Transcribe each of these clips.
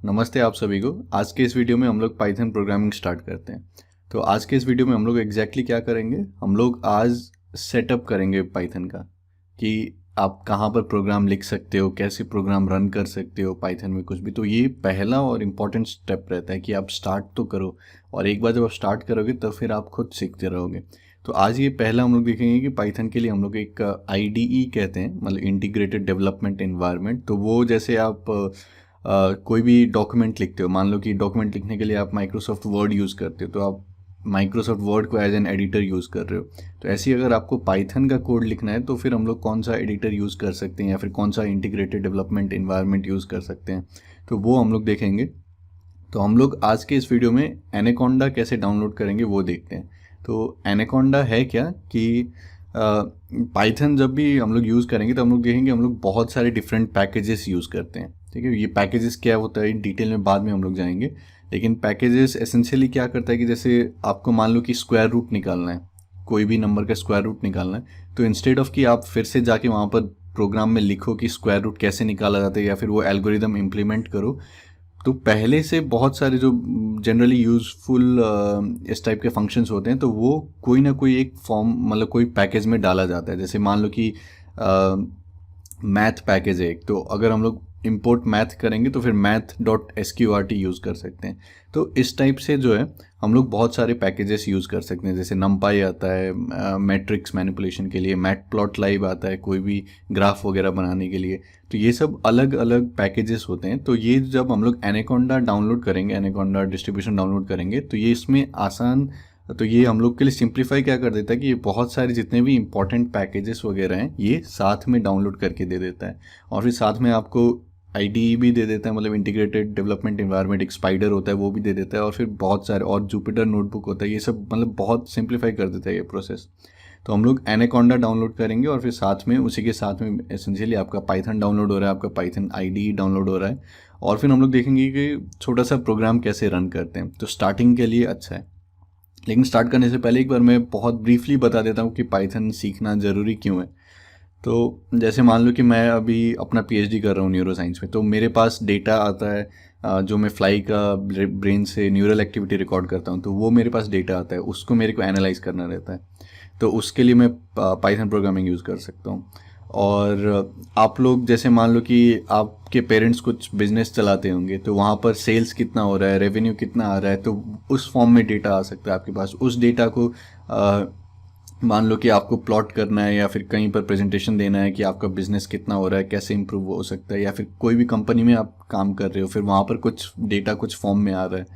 नमस्ते आप सभी को। आज के इस वीडियो में हम लोग पाइथन प्रोग्रामिंग स्टार्ट करते हैं। तो आज के इस वीडियो में हम लोग एग्जैक्टली क्या करेंगे, हम लोग आज सेटअप करेंगे पाइथन का कि आप कहाँ पर प्रोग्राम लिख सकते हो, कैसे प्रोग्राम रन कर सकते हो पाइथन में कुछ भी। तो ये पहला और इम्पॉर्टेंट स्टेप रहता है कि आप स्टार्ट तो करो, और एक बार जब आप स्टार्ट करोगे तब फिर आप खुद सीखते रहोगे। तो आज ये पहला हम लोग देखेंगे कि पाइथन के लिए हम लोग एक IDE कहते हैं, मतलब इंटीग्रेटेड डेवलपमेंट एनवायरनमेंट। तो वो जैसे आप कोई भी डॉक्यूमेंट लिखते हो, मान लो कि डॉक्यूमेंट लिखने के लिए आप माइक्रोसॉफ्ट वर्ड यूज़ करते हो, तो आप माइक्रोसॉफ्ट वर्ड को एज एन एडिटर यूज़ कर रहे हो। तो ऐसे ही अगर आपको पाइथन का कोड लिखना है तो फिर हम लोग कौन सा एडिटर यूज़ कर सकते हैं या फिर कौन सा इंटीग्रेटेड डेवलपमेंट एनवायरनमेंट यूज़ कर सकते हैं, तो वो हम लोग देखेंगे। तो हम लोग आज के इस वीडियो में एनाकोंडा कैसे डाउनलोड करेंगे वो देखते हैं। तो एनाकोंडा है क्या कि पाइथन जब भी हम लोग यूज़ करेंगे तो हम लोग देखेंगे हम लोग बहुत सारे डिफरेंट पैकेजेस यूज़ करते हैं। ठीक है, ये पैकेजेस क्या होता है डिटेल में बाद में हम लोग जाएंगे, लेकिन पैकेजेस एसेंशियली क्या करता है कि जैसे आपको मान लो कि स्क्वायर रूट निकालना है, कोई भी नंबर का स्क्वायर रूट निकालना है, तो इंस्टेड ऑफ कि आप फिर से जाके वहाँ पर प्रोग्राम में लिखो कि स्क्वायर रूट कैसे निकाला जाता है या फिर वो एल्गोरिदम इम्प्लीमेंट करो, तो पहले से बहुत सारे जो जनरली यूज़फुल इस टाइप के फंक्शंस होते हैं, तो वो कोई ना कोई एक फॉर्म, मतलब कोई पैकेज में डाला जाता है। जैसे मान लो कि मैथ पैकेज है एक, तो अगर हम लोग इंपोर्ट मैथ करेंगे तो फिर math.sqrt यूज़ कर सकते हैं। तो इस टाइप से जो है हम लोग बहुत सारे पैकेजेस यूज़ कर सकते हैं। जैसे numpy आता है मैट्रिक्स मैनिपुलेशन के लिए, matplotlib आता है कोई भी ग्राफ वगैरह बनाने के लिए। तो ये सब अलग अलग पैकेजेस होते हैं। तो ये जब हम लोग एनाकोंडा डाउनलोड करेंगे, एनाकोंडा डिस्ट्रीब्यूशन डाउनलोड करेंगे, तो ये इसमें आसान, तो ये हम लोग के लिए सिंप्लीफाई क्या कर देता है कि ये बहुत सारे जितने भी इंपॉर्टेंट पैकेजेस वगैरह हैं ये साथ में डाउनलोड करके दे देता है। और फिर साथ में आपको IDE भी दे देता है, मतलब इंटीग्रेटेड डेवलपमेंट एनवायरनमेंट, एक स्पाइडर होता है वो भी दे देता है, और फिर बहुत सारे और जुपिटर नोटबुक होता है। ये सब मतलब बहुत सिंप्लीफाई कर देता है ये प्रोसेस। तो हम लोग एनाकोंडा डाउनलोड करेंगे और फिर साथ में उसी के साथ में एसेंशियली आपका पाइथन डाउनलोड हो रहा है, आपका पाइथन IDE डाउनलोड हो रहा है। और फिर हम लोग देखेंगे कि छोटा सा प्रोग्राम कैसे रन करते हैं। तो स्टार्टिंग के लिए अच्छा है, लेकिन स्टार्ट करने से पहले एक बार मैं बहुत ब्रीफली बता देता हूँ कि पाइथन सीखना ज़रूरी क्यों है। तो जैसे मान लो कि मैं अभी अपना PhD कर रहा हूँ न्यूरो साइंस में, तो मेरे पास डेटा आता है जो मैं फ्लाई का ब्रेन से न्यूरल एक्टिविटी रिकॉर्ड करता हूँ, तो वो मेरे पास डेटा आता है, उसको मेरे को एनालाइज करना रहता है। तो उसके लिए मैं पाइथन प्रोग्रामिंग यूज़ कर सकता हूँ। और आप लोग जैसे मान लो कि आपके पेरेंट्स कुछ बिजनेस चलाते होंगे, तो वहाँ पर सेल्स कितना हो रहा है, रेवेन्यू कितना आ रहा है, तो उस फॉर्म में डेटा आ सकता है आपके पास। उस डेटा को मान लो कि आपको प्लॉट करना है या फिर कहीं पर प्रेजेंटेशन देना है कि आपका बिजनेस कितना हो रहा है, कैसे इंप्रूव हो सकता है, या फिर कोई भी कंपनी में आप काम कर रहे हो, फिर वहाँ पर कुछ डेटा कुछ फॉर्म में आ रहा है।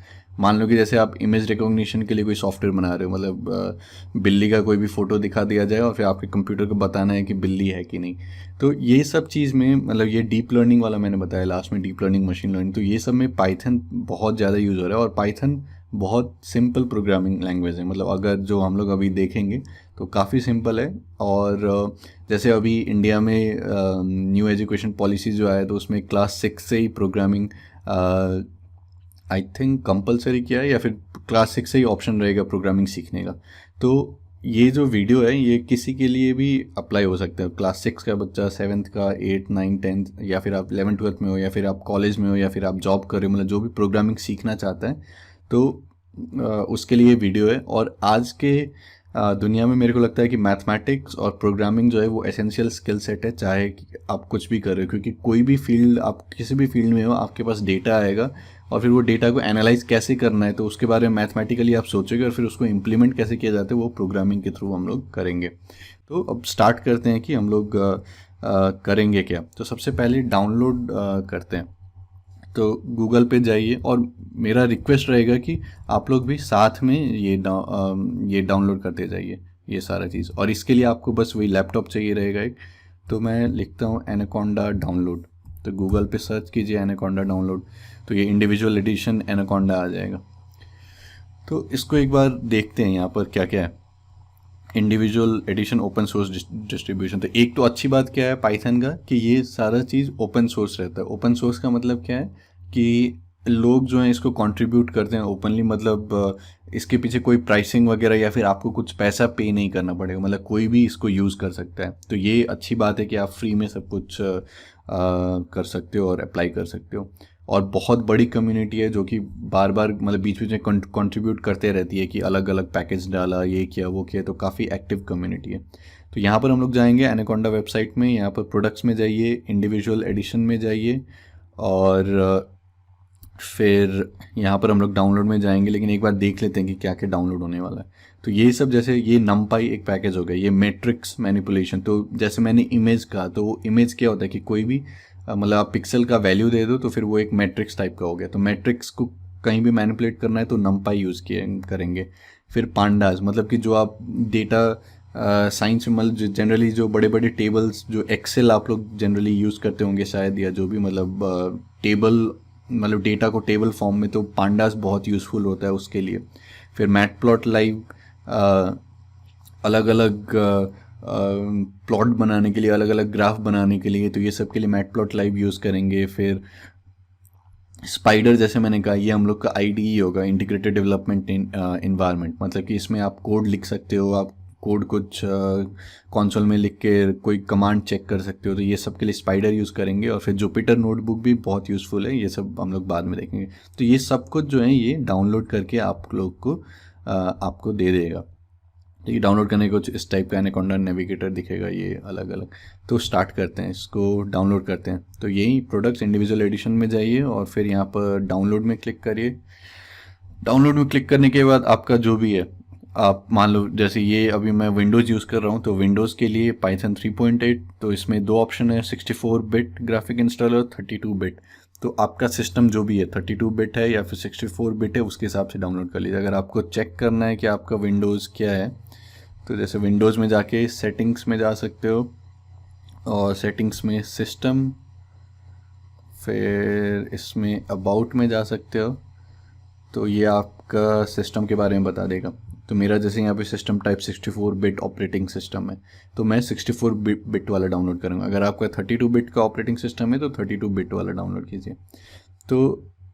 मान लो कि जैसे आप इमेज रिकॉग्निशन के लिए कोई सॉफ्टवेयर बना रहे हो, मतलब बिल्ली का कोई भी फ़ोटो दिखा दिया जाए और फिर आपके कंप्यूटर को बताना है कि बिल्ली है कि नहीं। तो ये सब चीज़ में, मतलब ये डीप लर्निंग वाला मैंने बताया लास्ट में, डीप लर्निंग, मशीन लर्निंग, तो ये सब में पाइथन बहुत ज़्यादा यूज़ हो रहा है। और पाइथन बहुत सिंपल प्रोग्रामिंग लैंग्वेज है, मतलब अगर जो हम लोग अभी देखेंगे तो काफ़ी सिंपल है। और जैसे अभी इंडिया में न्यू एजुकेशन पॉलिसी जो आया, तो उसमें क्लास 6 से ही प्रोग्रामिंग आई थिंक कंपलसरी किया है, या फिर क्लास 6 से ही ऑप्शन रहेगा प्रोग्रामिंग सीखने का। तो ये जो वीडियो है ये किसी के लिए भी अप्लाई हो सकता है, क्लास 6 का बच्चा, 7th का, 8, 9, 10th, या फिर आप 11th 12th में हो, या फिर आप कॉलेज में हो, या फिर आप जॉब कर रहे हो, मतलब जो भी प्रोग्रामिंग सीखना चाहता है, तो उसके लिए वीडियो है। और आज के दुनिया में मेरे को लगता है कि मैथमेटिक्स और प्रोग्रामिंग जो है वो एसेंशियल स्किल सेट है, चाहे आप कुछ भी कर रहे हो, क्योंकि कोई भी फील्ड, आप किसी भी फील्ड में हो, आपके पास डेटा आएगा और फिर वो डेटा को एनालाइज कैसे करना है, तो उसके बारे में मैथमेटिकली आप सोचोगे और फिर उसको इम्प्लीमेंट कैसे किया जाता है, वो प्रोग्रामिंग के थ्रू हम लोग करेंगे। तो अब स्टार्ट करते हैं कि हम लोग करेंगे क्या। तो सबसे पहले डाउनलोड करते हैं, तो गूगल पे जाइए, और मेरा रिक्वेस्ट रहेगा कि आप लोग भी साथ में ये डाउनलोड करते जाइए ये सारा चीज़। और इसके लिए आपको बस वही लैपटॉप चाहिए रहेगा एक। तो मैं लिखता हूँ एनाकोंडा डाउनलोड, तो गूगल पे सर्च कीजिए एनाकोंडा डाउनलोड, तो ये इंडिविजुअल एडिशन एनाकोंडा आ जाएगा। तो इसको एक बार देखते हैं यहाँ पर क्या क्या है। Individual edition open source distribution, तो एक तो अच्छी बात क्या है पाइथन का कि ये सारा चीज़ ओपन सोर्स रहता है। ओपन सोर्स का मतलब क्या है कि लोग जो हैं इसको कंट्रीब्यूट करते हैं ओपनली, मतलब इसके पीछे कोई प्राइसिंग वगैरह या फिर आपको कुछ पैसा पे नहीं करना पड़ेगा, मतलब कोई भी इसको यूज़ कर सकता है। तो ये अच्छी बात है कि आप फ्री में सब कुछ कर सकते हो और अप्लाई कर सकते हो। और बहुत बड़ी कम्युनिटी है जो कि बार बार मतलब बीच बीच में कंट्रीब्यूट करते रहती है कि अलग अलग पैकेज डाला, ये किया वो किया, तो काफ़ी एक्टिव कम्युनिटी है। तो यहाँ पर हम लोग जाएंगे एनाकोंडा वेबसाइट में, यहाँ पर प्रोडक्ट्स में जाइए, इंडिविजुअल एडिशन में जाइए, और फिर यहाँ पर हम लोग डाउनलोड में जाएंगे। लेकिन एक बार देख लेते हैं कि क्या क्या डाउनलोड होने वाला है। तो ये सब, जैसे ये नमपाई एक पैकेज हो गया, ये मैट्रिक्स मैनिपुलेशन। तो जैसे मैंने इमेज कहा, तो इमेज क्या होता है कि कोई भी मतलब आप पिक्सल का वैल्यू दे दो तो फिर वो एक मैट्रिक्स टाइप का हो गया। तो मैट्रिक्स को कहीं भी मैनिपुलेट करना है तो नमपाई यूज़ किए करेंगे। फिर पांडास, मतलब कि जो आप डेटा साइंस में मतलब जनरली जो बड़े बड़े टेबल्स, जो एक्सेल आप लोग जनरली यूज़ करते होंगे शायद, या जो भी मतलब टेबल मतलब डेटा को टेबल फॉर्म में, तो पांडास बहुत यूज़फुल होता है उसके लिए। फिर मैटप्लॉटलाइव अलग अलग प्लॉट बनाने के लिए, अलग अलग ग्राफ बनाने के लिए, तो ये सब के लिए मैटप्लॉटलाइव यूज़ करेंगे। फिर स्पाइडर, जैसे मैंने कहा, ये हम लोग का IDE होगा, इंटीग्रेटेड डेवलपमेंट इन्वायरमेंट। मतलब कि इसमें आप कोड लिख सकते हो, आप कोड कुछ कंसोल में लिख के कोई कमांड चेक कर सकते हो, तो ये सब के लिए स्पाइडर यूज़ करेंगे। और फिर जुपिटर नोटबुक भी बहुत यूज़फुल है, ये सब हम लोग बाद में देखेंगे। तो ये सब कुछ जो है ये डाउनलोड करके आप लोग को आपको दे देगा। ये डाउनलोड करने को कुछ इस टाइप का एनाकोंडा नेविगेटर दिखेगा, ये अलग अलग। तो स्टार्ट करते हैं, इसको डाउनलोड करते हैं। तो यही प्रोडक्ट्स इंडिविजुअल एडिशन में जाइए और फिर यहाँ पर डाउनलोड में क्लिक करिए। डाउनलोड में क्लिक करने के बाद आपका जो भी है, आप मान लो जैसे ये अभी मैं विंडोज़ यूज़ कर रहा हूँ, तो विंडोज़ के लिए पाइथन 3.8, तो इसमें दो ऑप्शन है, 64 बिट ग्राफिक इंस्टॉलर, 32 बिट। तो आपका सिस्टम जो भी है 32 बिट है या फिर 64 बिट है, उसके हिसाब से डाउनलोड कर लीजिए। अगर आपको चेक करना है कि आपका विंडोज़ क्या है, तो जैसे विंडोज़ में जाके सेटिंग्स में जा सकते हो, और सेटिंग्स में सिस्टम, फिर इसमें अबाउट में जा सकते हो। तो ये आपका सिस्टम के बारे में बता देगा। तो मेरा जैसे यहाँ पे system type 64 bit operating system है, तो मैं 64 बिट वाला डाउनलोड करूँगा। अगर आपका 32 बिट का ऑपरेटिंग सिस्टम है तो 32 बिट वाला डाउनलोड कीजिए। तो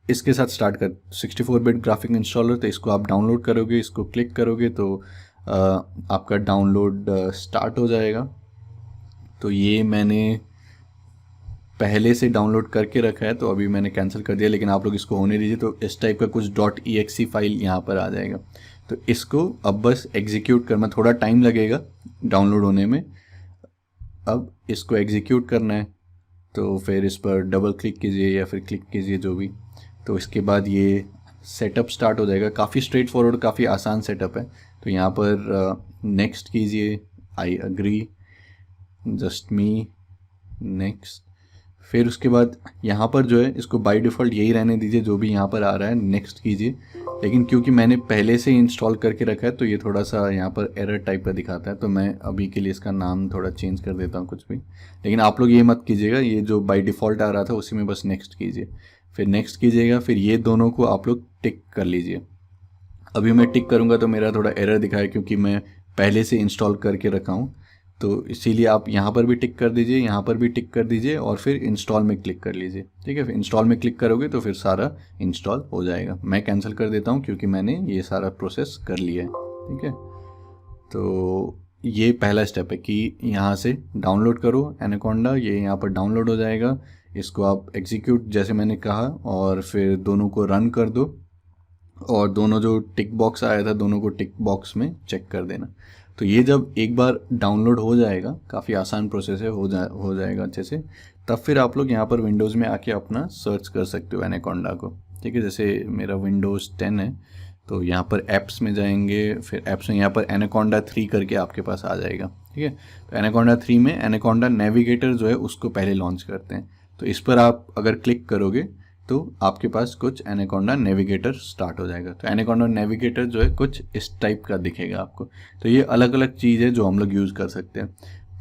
इसके साथ स्टार्ट कर 64 बिट ग्राफिक इंस्टॉलर, तो इसको आप डाउनलोड करोगे, इसको क्लिक करोगे तो आपका डाउनलोड स्टार्ट हो जाएगा। तो ये मैंने पहले से डाउनलोड करके रखा है, तो अभी मैंने कैंसिल कर दिया, लेकिन आप लोग इसको होने दीजिए। तो इस टाइप का कुछ .exe फाइल यहाँ पर आ जाएगा। तो इसको अब बस एग्जीक्यूट करना, थोड़ा टाइम लगेगा डाउनलोड होने में। अब इसको एग्जीक्यूट करना है, तो फिर इस पर डबल क्लिक कीजिए या फिर क्लिक कीजिए जो भी। तो इसके बाद ये सेटअप स्टार्ट हो जाएगा। काफ़ी स्ट्रेट फॉरवर्ड, काफ़ी आसान सेटअप है। तो यहाँ पर नेक्स्ट कीजिए, I agree, just me, next. फिर उसके बाद यहाँ पर जो है इसको बाय डिफ़ॉल्ट यही रहने दीजिए, जो भी यहाँ पर आ रहा है नेक्स्ट कीजिए। लेकिन क्योंकि मैंने पहले से इंस्टॉल करके रखा है, तो ये थोड़ा सा यहाँ पर एरर टाइप का दिखाता है, तो मैं अभी के लिए इसका नाम थोड़ा चेंज कर देता हूँ कुछ भी। लेकिन आप लोग ये मत कीजिएगा, ये जो बाय डिफ़ॉल्ट आ रहा था उसी में बस नेक्स्ट कीजिए। फिर नेक्स्ट कीजिएगा, फिर ये दोनों को आप लोग टिक कर लीजिए। अभी मैं टिक करूँगा तो मेरा थोड़ा एरर दिखाया, क्योंकि मैं पहले से इंस्टॉल करके रखा हूँ। तो इसीलिए आप यहाँ पर भी टिक कर दीजिए, यहाँ पर भी टिक कर दीजिए, और फिर इंस्टॉल में क्लिक कर लीजिए। ठीक है, फिर इंस्टॉल में क्लिक करोगे तो फिर सारा इंस्टॉल हो जाएगा। मैं कैंसिल कर देता हूँ क्योंकि मैंने ये सारा प्रोसेस कर लिया है। ठीक है, तो ये पहला स्टेप है कि यहाँ से डाउनलोड करो एनाकोंडा, ये यहाँ पर डाउनलोड हो जाएगा। इसको आप एग्जीक्यूट जैसे मैंने कहा, और फिर दोनों को रन कर दो, और दोनों जो टिक बॉक्स आया था दोनों को टिक बॉक्स में चेक कर देना। तो ये जब एक बार डाउनलोड हो जाएगा, काफ़ी आसान प्रोसेस है, हो जाएगा अच्छे से, तब फिर आप लोग यहाँ पर विंडोज़ में आके अपना सर्च कर सकते हो एनाकोंडा को। ठीक है, जैसे मेरा विंडोज़ 10 है, तो यहाँ पर ऐप्स में जाएंगे, फिर ऐप्स में यहाँ पर एनाकोंडा 3 करके आपके पास आ जाएगा। ठीक है, तो एनाकोंडा 3 में एनाकोंडा नेविगेटर जो है उसको पहले लॉन्च करते हैं। तो इस पर आप अगर क्लिक करोगे तो आपके पास कुछ एनाकोंडा नेविगेटर स्टार्ट हो जाएगा। तो एनाकोंडा नेविगेटर जो है कुछ इस टाइप का दिखेगा आपको। तो ये अलग अलग चीज़ है जो हम लोग यूज़ कर सकते हैं।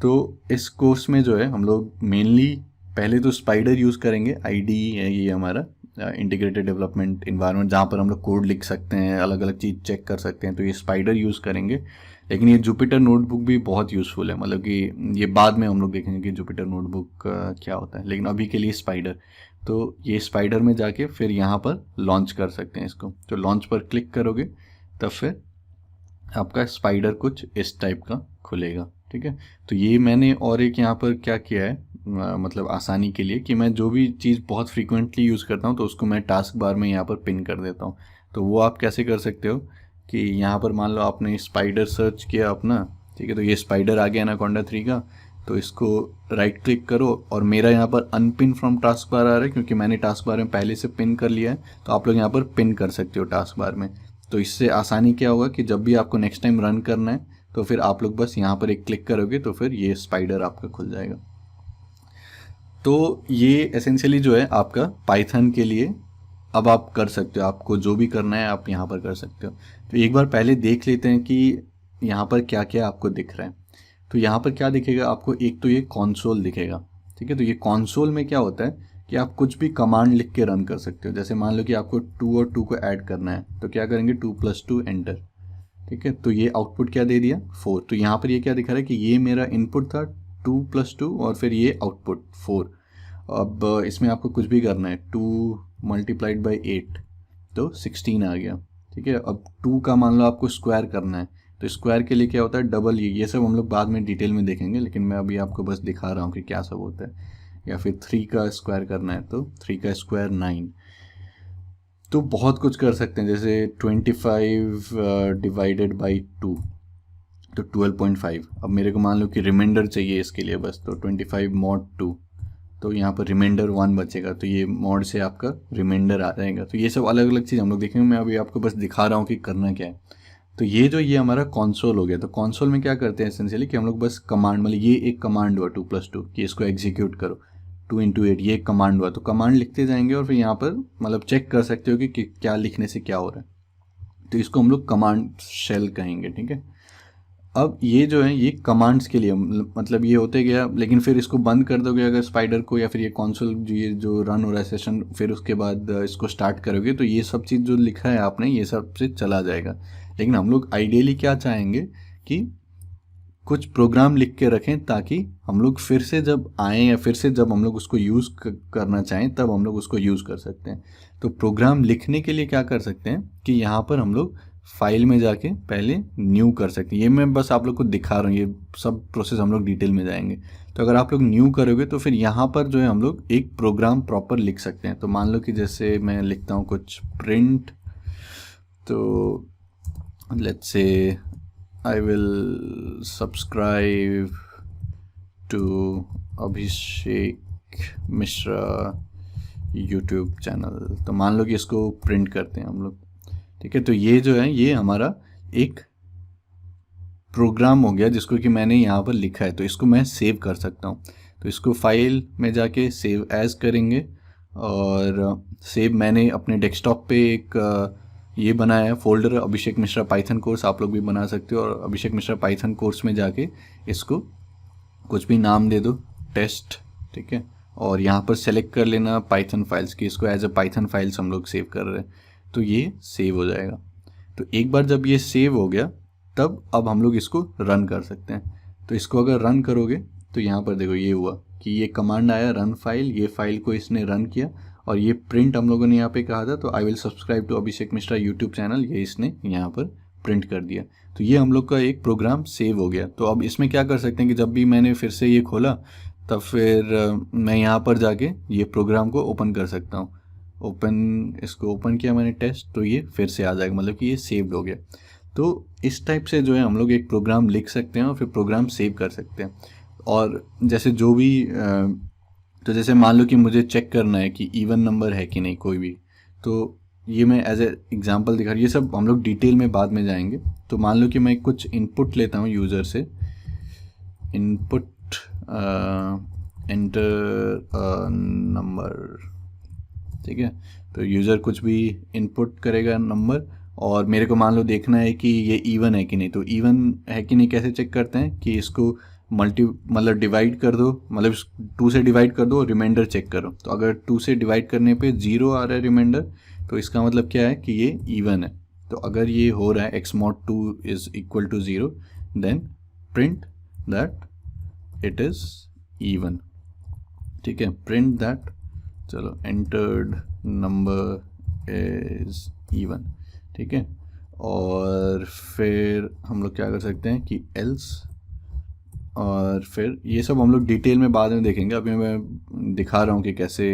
तो इस कोर्स में जो है हम लोग मेनली पहले तो स्पाइडर यूज़ करेंगे। IDE है ये हमारा इंटीग्रेटेड डेवलपमेंट इन्वायरमेंट, जहाँ पर हम लोग कोड लिख सकते हैं, अलग अलग चीज़ चेक कर सकते हैं। तो ये स्पाइडर यूज़ करेंगे। लेकिन ये जुपिटर नोटबुक भी बहुत यूज़फुल है, मतलब कि ये बाद में हम लोग देखेंगे कि जुपिटर नोटबुक क्या होता है, लेकिन अभी के लिए स्पाइडर। तो ये स्पाइडर में जाके फिर यहाँ पर लॉन्च कर सकते हैं इसको। तो लॉन्च पर क्लिक करोगे तब फिर आपका स्पाइडर कुछ इस टाइप का खुलेगा। ठीक है, तो ये मैंने और एक यहाँ पर क्या किया है, मतलब आसानी के लिए कि मैं जो भी चीज़ बहुत फ्रीक्वेंटली यूज़ करता हूँ तो उसको मैं टास्क बार में यहाँ पर पिन कर देता हूँ। तो वो आप कैसे कर सकते हो कि यहाँ पर मान लो आपने स्पाइडर सर्च किया अपना, ठीक है, तो ये स्पाइडर आ गया एनाकोंडा 3 का, तो इसको राइट क्लिक करो और मेरा यहाँ पर अनपिन फ्रॉम टास्क बार आ रहा है क्योंकि मैंने टास्क बार में पहले से पिन कर लिया है। तो आप लोग यहाँ पर पिन कर सकते हो टास्क बार में। तो इससे आसानी क्या होगा कि जब भी आपको नेक्स्ट टाइम रन करना है तो फिर आप लोग बस यहाँ पर एक क्लिक करोगे तो फिर ये स्पाइडर आपका खुल जाएगा। तो ये एसेंशियली जो है आपका पाइथन के लिए अब आप कर सकते हो, आपको जो भी करना है आप यहाँ पर कर सकते हो। तो एक बार पहले देख लेते हैं कि यहाँ पर क्या क्या आपको दिख रहा है। तो यहाँ पर क्या दिखेगा आपको, एक तो ये कॉन्सोल दिखेगा, ठीक है। तो ये कॉन्सोल में क्या होता है कि आप कुछ भी कमांड लिख के रन कर सकते हो। जैसे मान लो कि आपको 2 और 2 को ऐड करना है तो क्या करेंगे 2 + 2 एंटर, ठीक है। तो ये आउटपुट क्या दे दिया 4। तो यहाँ पर ये क्या दिखा रहा है कि ये मेरा इनपुट था 2 + 2 और फिर ये आउटपुट 4। अब इसमें आपको कुछ भी करना है, 2 × 8 तो 16 आ गया, ठीक है। अब 2 का मान लो आपको स्क्वायर करना है तो स्क्वायर के लिए क्या होता है डबल, ये सब हम लोग बाद में डिटेल में देखेंगे, लेकिन मैं अभी आपको बस दिखा रहा हूँ कि क्या सब होता है। या फिर 3 का स्क्वायर करना है तो 3 का स्क्वायर 9। तो बहुत कुछ कर सकते हैं, जैसे 25 ÷ 2 तो 12.5। अब मेरे को मान लो कि रिमाइंडर चाहिए इसके लिए बस, तो 25 mod 2 तो यहाँ पर रिमाइंडर 1 बचेगा, तो ये मॉड से आपका रिमाइंडर आ जाएगा। तो ये सब अलग अलग चीज़ हम लोग देखेंगे, मैं अभी आपको बस दिखा रहा हूँ कि करना क्या है। तो ये हमारा कंसोल हो गया। तो कंसोल में क्या करते हैं एसेंशियली कि हम लोग बस कमांड, मतलब ये एक कमांड हुआ 2 + 2 कि इसको एग्जीक्यूट करो, 2 × 8 ये एक कमांड हुआ। तो कमांड लिखते जाएंगे और फिर यहाँ पर मतलब चेक कर सकते हो कि क्या लिखने से क्या हो रहा है। तो इसको हम लोग कमांड शेल कहेंगे, ठीक है। अब ये जो है ये कमांड्स के लिए मतलब ये होते गया, लेकिन फिर इसको बंद कर दोगे अगर स्पाइडर को, या फिर ये कंसोल ये जो रन हो रहा है सेशन, फिर उसके बाद इसको स्टार्ट करोगे तो ये सब चीज़ जो लिखा है आपने ये सब से चला जाएगा। लेकिन हम लोग आइडियली क्या चाहेंगे कि कुछ प्रोग्राम लिख के रखें ताकि हम लोग फिर से जब आएँ या फिर से जब हम लोग उसको यूज़ करना चाहें तब हम लोग उसको यूज़ कर सकते हैं। तो प्रोग्राम लिखने के लिए क्या कर सकते हैं कि यहाँ पर हम लोग फाइल में जाके पहले न्यू कर सकते हैं। ये मैं बस आप लोग को दिखा रहा हूँ, ये सब प्रोसेस हम लोग डिटेल में जाएंगे। तो अगर आप लोग न्यू करोगे तो फिर यहाँ पर जो है हम लोग एक प्रोग्राम प्रॉपर लिख सकते हैं। तो मान लो कि जैसे मैं लिखता हूँ कुछ प्रिंट, तो let's say I will subscribe to Abhishek Mishra YouTube channel. तो मान लो कि इसको प्रिंट करते हैं हम लोग, ठीक है। तो ये जो है ये हमारा एक प्रोग्राम हो गया जिसको कि मैंने यहाँ पर लिखा है। तो इसको मैं सेव कर सकता हूँ। तो इसको फाइल में जाके सेव एज करेंगे और सेव मैंने अपने डेस्कटॉप पे एक ये बनाया है folder Abhishek Mishra Python course, आप लोग भी बना सकते हो। और अभिषेक मिश्रा पाइथन कोर्स में जाके इसको कुछ भी नाम दे दो, टेस्ट, ठीक है। और यहाँ पर सेलेक्ट कर लेना पाइथन फाइल्स की, इसको एज ए पाइथन फाइल्स हम लोग सेव कर रहे हैं। तो ये सेव हो जाएगा। तो एक बार जब ये सेव हो गया तब अब हम लोग इसको रन कर सकते हैं। तो इसको अगर रन करोगे तो यहाँ पर देखो ये हुआ कि ये कमांड आया रन फाइल, ये फाइल को इसने रन किया और ये प्रिंट हम लोगों ने यहाँ पे कहा था तो I will subscribe to Abhishek Mishra YouTube channel, ये इसने यहाँ पर प्रिंट कर दिया। तो ये हम लोग का एक प्रोग्राम सेव हो गया। तो अब इसमें क्या कर सकते हैं कि जब भी मैंने फिर से ये खोला तब फिर मैं यहाँ पर जाके ये प्रोग्राम को ओपन कर सकता हूँ। इसको ओपन किया मैंने टेस्ट, तो ये फिर से आ जाएगा, मतलब कि ये सेव्ड हो गया। तो इस टाइप से जो है हम लोग एक प्रोग्राम लिख सकते हैं और फिर प्रोग्राम सेव कर सकते हैं। और जैसे जो भी तो जैसे मान लो कि मुझे चेक करना है कि इवन नंबर है कि नहीं कोई भी, तो ये मैं एज ए एग्जांपल दिखा रहा हूँ। ये सब हम लोग डिटेल में बाद में जाएंगे। तो मान लो कि मैं कुछ इनपुट लेता हूँ यूज़र से, इनपुट एंटर नंबर, ठीक है। तो यूज़र कुछ भी इनपुट करेगा नंबर और मेरे को मान लो देखना है कि ये इवन है कि नहीं। तो इवन है कि नहीं कैसे चेक करते हैं कि इसको मतलब डिवाइड कर दो, मतलब 2 से डिवाइड कर दो और रिमाइंडर चेक करो। तो अगर 2 से डिवाइड करने पे 0 आ रहा है रिमाइंडर तो इसका मतलब क्या है कि ये इवन है। तो अगर ये हो रहा है x mod 2 is equal to 0 then print that it is even, ठीक है। प्रिंट दैट, चलो एंटर्ड नंबर इज इवन, ठीक है। और फिर हम लोग क्या कर सकते हैं कि एल्स और फिर ये सब हम लोग डिटेल में बाद में देखेंगे, अभी मैं दिखा रहा हूँ कि कैसे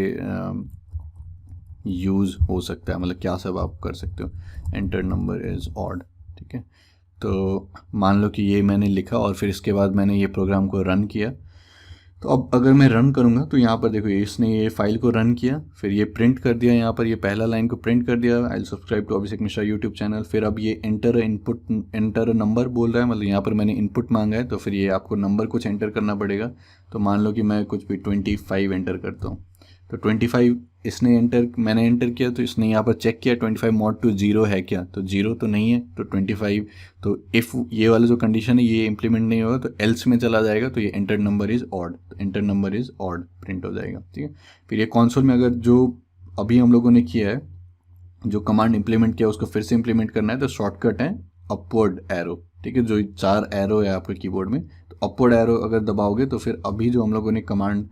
यूज़ हो सकता है, मतलब क्या सब आप कर सकते हो। एंटर नंबर इज़ ऑड, ठीक है। तो मान लो कि ये मैंने लिखा और फिर इसके बाद मैंने ये प्रोग्राम को रन किया। तो अब अगर मैं रन करूँगा तो यहाँ पर देखो इसने ये फाइल को रन किया, फिर ये प्रिंट कर दिया, यहाँ पर ये पहला लाइन को प्रिंट कर दिया, I will subscribe to Abhishek Mishra YouTube channel. फिर अब ये एंटर नंबर बोल रहा है, मतलब यहाँ पर मैंने इनपुट मांगा है, तो फिर ये आपको नंबर कुछ एंटर करना पड़ेगा। तो मान लो कि मैं कुछ भी 25 एंटर करता हूँ, तो 25 मैंने एंटर किया, तो इसने यहाँ पर चेक किया 25 mod to 0 है क्या, तो 0 तो नहीं है, तो 25, तो इफ़ ये वाला जो कंडीशन है ये इम्प्लीमेंट नहीं होगा तो एल्स में चला जाएगा, तो ये एंटर नंबर इज़ ऑड, तो enter number is odd print हो जाएगा, ठीक है। फिर ये कंसोल में अगर जो अभी हम लोगों ने किया है, जो कमांड इम्प्लीमेंट किया उसको फिर से इम्प्लीमेंट करना है, तो शॉर्टकट है अपवर्ड एरो, ठीक है। जो 4 एरो है आपके कीबोर्ड में, तो अपवर्ड एरो अगर दबाओगे तो फिर अभी जो हम लोगों ने कमांड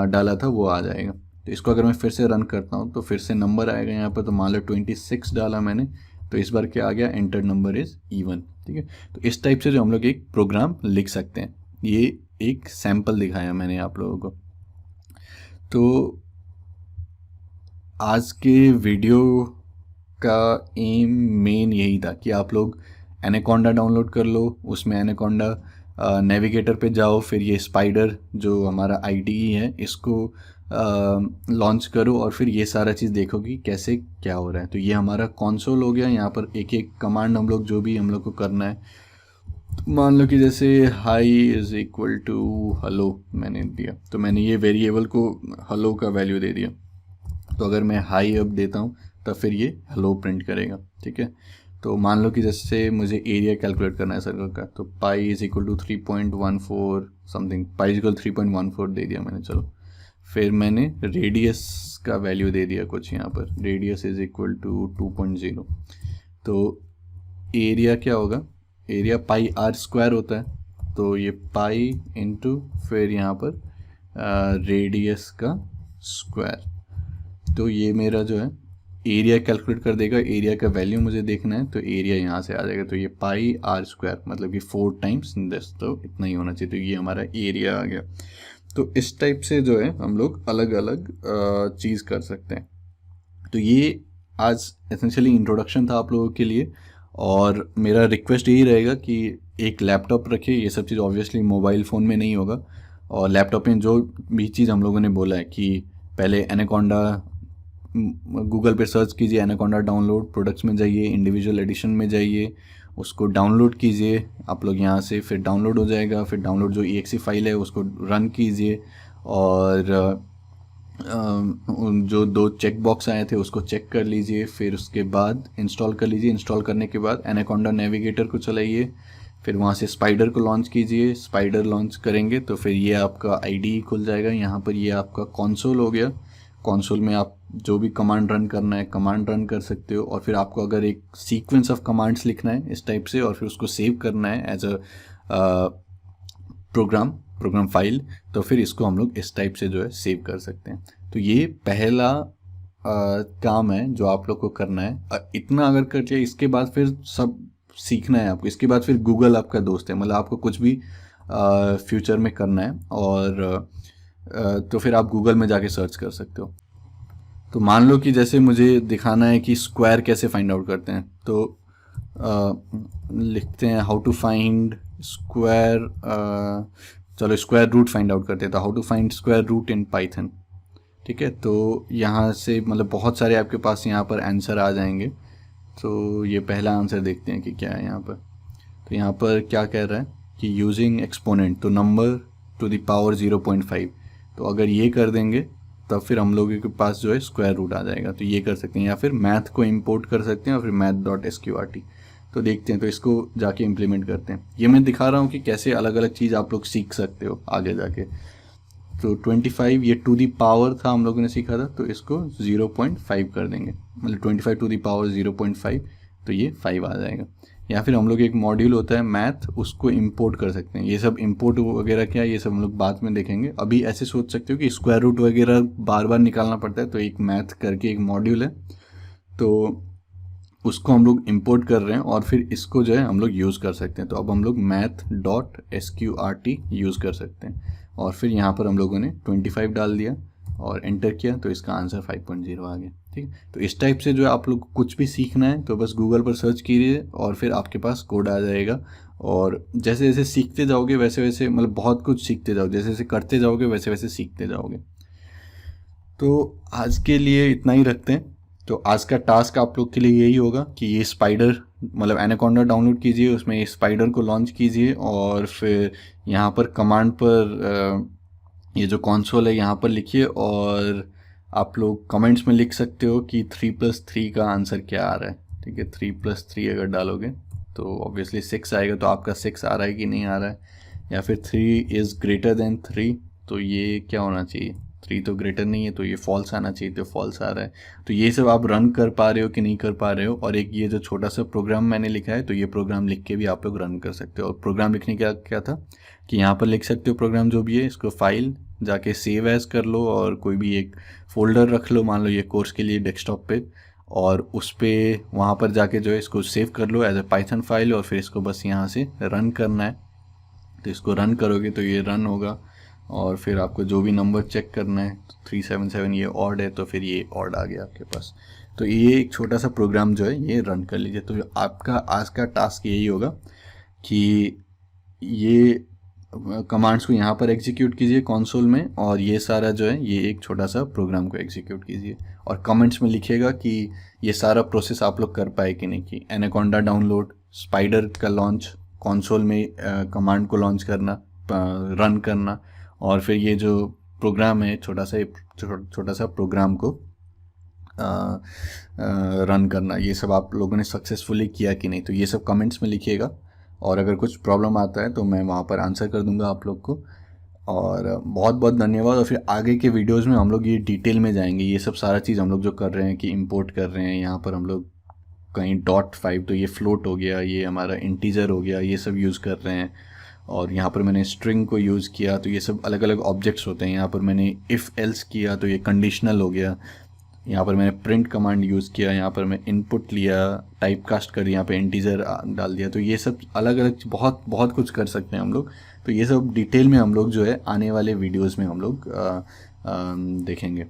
डाला था वो आ जाएगा। तो इसको अगर मैं फिर से रन करता हूँ तो फिर से नंबर आएगा यहाँ पर, तो मान लो 26 डाला मैंने, तो इस बार क्या आ गया, एंटर नंबर इज़ इवन, ठीक है। तो इस टाइप से जो हम लोग एक प्रोग्राम लिख सकते हैं, ये एक सैम्पल दिखाया मैंने आप लोगों को। तो आज के वीडियो का एम मेन यही था कि आप लोग एनाकोंडा डाउनलोड कर लो, उसमें एनाकोंडा नेविगेटर पे जाओ, फिर ये स्पाइडर जो हमारा IDE है इसको लॉन्च करो और फिर ये सारा चीज़ देखो कि कैसे क्या हो रहा है। तो ये हमारा कंसोल हो गया, यहाँ पर एक एक कमांड हम लोग जो भी हम लोग को करना है, तो मान लो कि जैसे hi is equal to hello मैंने दिया, तो मैंने ये वेरिएबल को हेलो का वैल्यू दे दिया, तो अगर मैं हाई अब देता हूँ तब फिर ये हेलो प्रिंट करेगा, ठीक है। तो मान लो कि जैसे मुझे एरिया कैलकुलेट करना है सर्कल का, तो pi is equal to 3.14 something, pi is equal 3.14 दे दिया मैंने, चलो। फिर मैंने रेडियस का वैल्यू दे दिया कुछ यहाँ पर, रेडियस इज इक्वल टू 2.0। तो एरिया क्या होगा, एरिया पाई आर स्क्वायर होता है, तो ये पाई इंटू फिर यहाँ पर रेडियस का स्क्वायर, तो ये मेरा जो है एरिया कैलकुलेट कर देगा। एरिया का वैल्यू मुझे देखना है, तो एरिया यहाँ से आ जाएगा, तो ये पाई आर स्क्वायर मतलब कि 4 टाइम्स 10, तो इतना ही होना चाहिए, तो ये हमारा एरिया आ गया। तो इस टाइप से जो है हम लोग अलग अलग चीज़ कर सकते हैं। तो ये आज एसेंशियली इंट्रोडक्शन था आप लोगों के लिए, और मेरा रिक्वेस्ट यही रहेगा कि एक लैपटॉप रखिए, ये सब चीज़ ऑब्वियसली मोबाइल फ़ोन में नहीं होगा, और लैपटॉप में जो भी चीज़ हम लोगों ने बोला है कि पहले एनाकोंडा गूगल पे सर्च कीजिए, एनाकोंडा डाउनलोड, प्रोडक्ट्स में जाइए, इंडिविजुअल एडिशन में जाइए, उसको डाउनलोड कीजिए आप लोग यहाँ से, फिर डाउनलोड हो जाएगा, फिर डाउनलोड जो EXE फाइल है उसको रन कीजिए, और जो 2 चेक बॉक्स आए थे उसको चेक कर लीजिए, फिर उसके बाद इंस्टॉल कर लीजिए। इंस्टॉल करने के बाद एनाकोंडा नेविगेटर को चलाइए, फिर वहाँ से स्पाइडर को लॉन्च कीजिए। स्पाइडर लॉन्च करेंगे तो फिर ये आपका IDE खुल जाएगा, यहाँ पर ये आपका कंसोल हो गया। कंसोल में आप जो भी कमांड रन करना है कमांड रन कर सकते हो, और फिर आपको अगर एक सीक्वेंस ऑफ कमांड्स लिखना है इस टाइप से और फिर उसको सेव करना है एज अ प्रोग्राम फाइल, तो फिर इसको हम लोग इस टाइप से जो है सेव कर सकते हैं। तो ये पहला काम है जो आप लोग को करना है। इतना अगर कर लिया, इसके बाद फिर सब सीखना है आपको। इसके बाद फिर गूगल आपका दोस्त है, मतलब आपको कुछ भी फ्यूचर में करना है और तो फिर आप गूगल में जाके सर्च कर सकते हो। तो मान लो कि जैसे मुझे दिखाना है कि स्क्वायर कैसे फाइंड आउट करते हैं, तो लिखते हैं हाउ टू फाइंड स्क्वायर, चलो स्क्वायर रूट फाइंड आउट करते हैं। तो how to find square root in Python, ठीक है। तो यहाँ से मतलब बहुत सारे आपके पास यहाँ पर आंसर आ जाएंगे। तो ये पहला आंसर देखते हैं कि क्या है यहाँ पर। तो यहाँ पर क्या कह रहा है कि यूजिंग एक्सपोनेंट, तो नंबर टू द पावर 0.5, तो अगर ये कर देंगे तब फिर हम लोगों के पास जो है स्क्वायर रूट आ जाएगा। तो ये कर सकते हैं, या फिर मैथ को इंपोर्ट कर सकते हैं और फिर math.sqrt। तो देखते हैं, तो इसको जाके इम्प्लीमेंट करते हैं। ये मैं दिखा रहा हूँ कि कैसे अलग अलग चीज़ आप लोग सीख सकते हो आगे जाके। तो 25 ये टू दी पावर था हम लोगों ने सीखा था, तो इसको 0.5 कर देंगे, मतलब 25 टू दी पावर 0.5, तो ये 5 आ जाएगा। या फिर हम लोग एक मॉड्यूल होता है मैथ, उसको इंपोर्ट कर सकते हैं। ये सब इंपोर्ट वगैरह क्या है ये सब हम लोग बाद में देखेंगे। अभी ऐसे सोच सकते हो कि स्क्वायर रूट वगैरह बार बार निकालना पड़ता है, तो एक मैथ करके एक मॉड्यूल है, तो उसको हम लोग इंपोर्ट कर रहे हैं और फिर इसको जो है हम लोग यूज़ कर सकते हैं। तो अब हम लोग math.sqrt यूज़ कर सकते हैं और फिर यहाँ पर हम लोगों ने 25 डाल दिया और एंटर किया तो इसका आंसर 5.0 आ गया। ठीक है, तो इस टाइप से जो है आप लोग को कुछ भी सीखना है तो बस गूगल पर सर्च कीजिए और फिर आपके पास कोड आ जाएगा। और जैसे जैसे सीखते जाओगे वैसे वैसे मतलब बहुत कुछ सीखते जाओगे, जैसे जैसे करते जाओगे वैसे वैसे सीखते जाओगे। तो आज के लिए इतना ही रखते हैं। तो आज का टास्क आप लोग के लिए यही होगा कि ये स्पाइडर मतलब एनाकोंडा डाउनलोड कीजिए, उसमें ये स्पाइडर को लॉन्च कीजिए और फिर यहाँ पर कमांड पर ये जो कंसोल है यहाँ पर लिखिए और आप लोग कमेंट्स में लिख सकते हो कि 3+3 का आंसर क्या आ रहा है। ठीक है, 3+3 अगर डालोगे तो ऑब्वियसली 6 आएगा, तो आपका 6 आ रहा है कि नहीं आ रहा है, या फिर 3 इज़ ग्रेटर देन 3, तो ये क्या होना चाहिए, 3 तो ग्रेटर नहीं है तो ये फॉल्स आना चाहिए, तो फॉल्स आ रहा है। तो ये सब आप रन कर पा रहे हो कि नहीं कर पा रहे हो। और एक ये जो छोटा सा प्रोग्राम मैंने लिखा है तो ये प्रोग्राम लिख के भी आप लोग रन कर सकते हो। और प्रोग्राम लिखने का क्या था कि यहाँ पर लिख सकते हो प्रोग्राम जो भी है, इसको फाइल जाके सेव एज कर लो और कोई भी एक फ़ोल्डर रख लो, मान लो ये कोर्स के लिए डेस्कटॉप पे, और उस पर वहाँ पर जाके जो है इसको सेव कर लो एज ए पाइथन फाइल और फिर इसको बस यहाँ से रन करना है। तो इसको रन करोगे तो ये रन होगा और फिर आपको जो भी नंबर चेक करना है, तो 377 ये ऑड है तो फिर ये ऑड आ गया आपके पास। तो ये एक छोटा सा प्रोग्राम जो है ये रन कर लीजिए। तो आपका आज का टास्क यही होगा कि ये कमांड्स को यहाँ पर एग्जीक्यूट कीजिए कंसोल में और ये सारा जो है ये एक छोटा सा प्रोग्राम को एग्जीक्यूट कीजिए और कमेंट्स में लिखिएगा कि ये सारा प्रोसेस आप लोग कर पाए कि नहीं, कि एनाकोंडा डाउनलोड, स्पाइडर का लॉन्च, कंसोल में कमांड को लॉन्च करना, रन करना, और फिर ये जो प्रोग्राम है छोटा सा प्रोग्राम को रन करना, ये सब आप लोगों ने सक्सेसफुली किया कि नहीं। तो ये सब कमेंट्स में लिखिएगा और अगर कुछ प्रॉब्लम आता है तो मैं वहाँ पर आंसर कर दूंगा आप लोग को। और बहुत बहुत धन्यवाद। और फिर आगे के वीडियोस में हम लोग ये डिटेल में जाएंगे, ये सब सारा चीज़ हम लोग जो कर रहे हैं कि इंपोर्ट कर रहे हैं, यहाँ पर हम लोग कहीं .5 तो ये फ्लोट हो गया, ये हमारा इंटीजर हो गया, ये सब यूज़ कर रहे हैं। और यहाँ पर मैंने स्ट्रिंग को यूज़ किया तो ये सब अलग अलग ऑब्जेक्ट्स होते हैं। यहाँ पर मैंने इफ़ एल्स किया तो ये कंडीशनल हो गया। यहाँ पर मैंने प्रिंट कमांड यूज़ किया, यहाँ पर मैं इनपुट लिया, टाइप कास्ट कर यहाँ पे इंटीजर डाल दिया। तो ये सब अलग अलग बहुत बहुत कुछ कर सकते हैं हम लोग। तो ये सब डिटेल में हम लोग जो है आने वाले वीडियोस में हम लोग देखेंगे।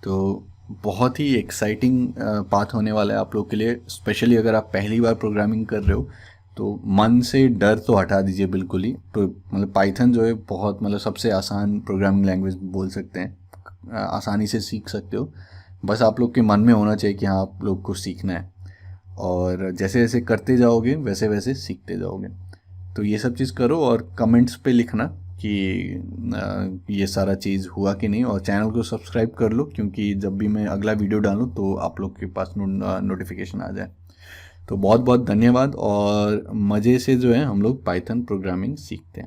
तो बहुत ही एक्साइटिंग पाथ होने वाला है आप लोग के लिए, स्पेशली अगर आप पहली बार प्रोग्रामिंग कर रहे हो तो मन से डर तो हटा दीजिए बिल्कुल ही। तो मतलब पाइथन जो है बहुत मतलब सबसे आसान प्रोग्रामिंग लैंग्वेज बोल सकते हैं, आसानी से सीख सकते हो। बस आप लोग के मन में होना चाहिए कि हाँ आप लोग को सीखना है, और जैसे जैसे करते जाओगे वैसे वैसे सीखते जाओगे। तो ये सब चीज़ करो और कमेंट्स पे लिखना कि ये सारा चीज़ हुआ कि नहीं, और चैनल को सब्सक्राइब कर लो क्योंकि जब भी मैं अगला वीडियो डालूँ तो आप लोग के पास नोटिफिकेशन आ जाए। तो बहुत बहुत धन्यवाद और मज़े से जो है हम लोग पाइथन प्रोग्रामिंग सीखते हैं।